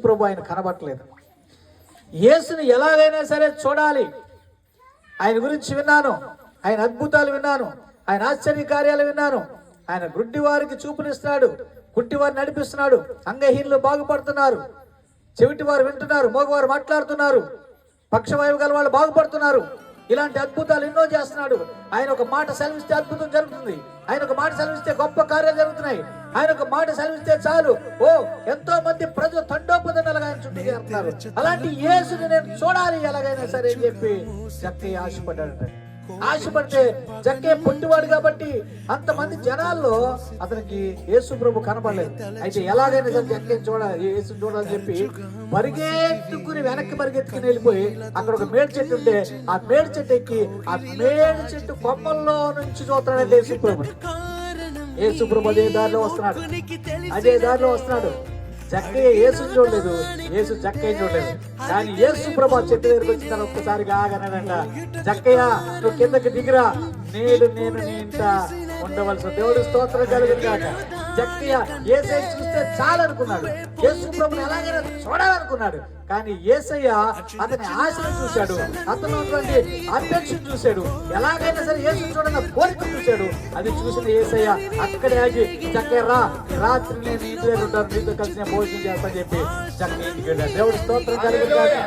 ప్రభు ఆయన కనబట్టలేదు. యేసుని ఎలాగైనా సరే చూడాలి. ఆయన గురించి విన్నాను, ఆయన అద్భుతాలు విన్నాను, ఆయన ఆశ్చర్య కార్యాలు విన్నాను. ఆయన గుడ్డి వారికి చూపునిస్తున్నాడు, గుడ్డి వారిని నడిపిస్తున్నాడు, అంగహీనులు బాగుపడుతున్నారు, చెవిటి వారు వింటున్నారు, మోగవారు మాట్లాడుతున్నారు, పక్షవాయువు గల వాళ్ళు బాగుపడుతున్నారు. ఇలాంటి అద్భుతాలు ఎన్నో చేస్తున్నాడు. ఆయన ఒక మాట సెలవిస్తే అద్భుతం జరుగుతుంది. ఆయన ఒక మాట సెలవిస్తే గొప్ప కార్యాలు జరుగుతున్నాయి. ఆయన ఒక మాట సెలవిస్తే చాలు ఎంతో మంది ప్రజలు తండోపదండలుగా ఆయన చుట్టూ చేరుతున్నారు. అలాంటి యేసుని నేను చూడాలి ఎలాగైనా సరే అని చెప్పి జక్కయ్య ఆశపడ్డాడట. ఆశపడితే జక్కయ్య పొట్టివాడు కాబట్టి అంతమంది జనాల్లో అతనికి యేసు ప్రభు కనపడలేదు. అయితే ఎలాగైనా సరే జక్కయ్య చూడాలి, యేసు చూడాలని చెప్పి పరిగెత్తుకుని వెనక్కి పరిగెత్తుకుని వెళ్ళిపోయి అక్కడ ఒక మేడి చెట్టు ఉంటే ఆ మేడి చెట్టు ఎక్కి ఆ మేడి చెట్టు కొమ్మల్లో నుంచి చూస్తున్నాడు యేసు ప్రభు. యేసు ప్రభు అదే దారిలో వస్తున్నాడు, అదే దారిలో వస్తున్నాడు. జక్కయ్య యేసుని చూడలేదు, యేసు జక్కయ్య చూడలేదు. కానీ యేసు ప్రభు చెట్టు దగ్గరికి వచ్చిన ఒక్కసారిగా ఆగనంట, జక్కయ్య నువ్వు కిందకి దిగిరా, నేను నీ ఇంట ఉండవలసిన దేవుడు స్తోత్రం కలుగును గాక. జక్కయ్య యేసయ్య చూస్తే చాలనుకున్నాడు, యేసు ప్రభుని ఎలాగైనా చూడాలనుకున్నాడు. కానీ యేసయ్య అతని ఆశను చూశాడు, అతను అపేక్షను చూశాడు, ఎలాగైనా సరే యేసుని చూడన్న కోరిక చూశాడు. అది చూసిన యేసయ్య అక్కడే ఆగి, జక్కయ్య రాత్రి నేను ఇంటి దగ్గర ఉంటాను, నీతో కలిసి నేను భోజనం చేస్తాను చెప్పి జక్కయ్య ఇంటికి వెళ్ళాడు. దేవుడు స్తోత్రం కలుగును గాక.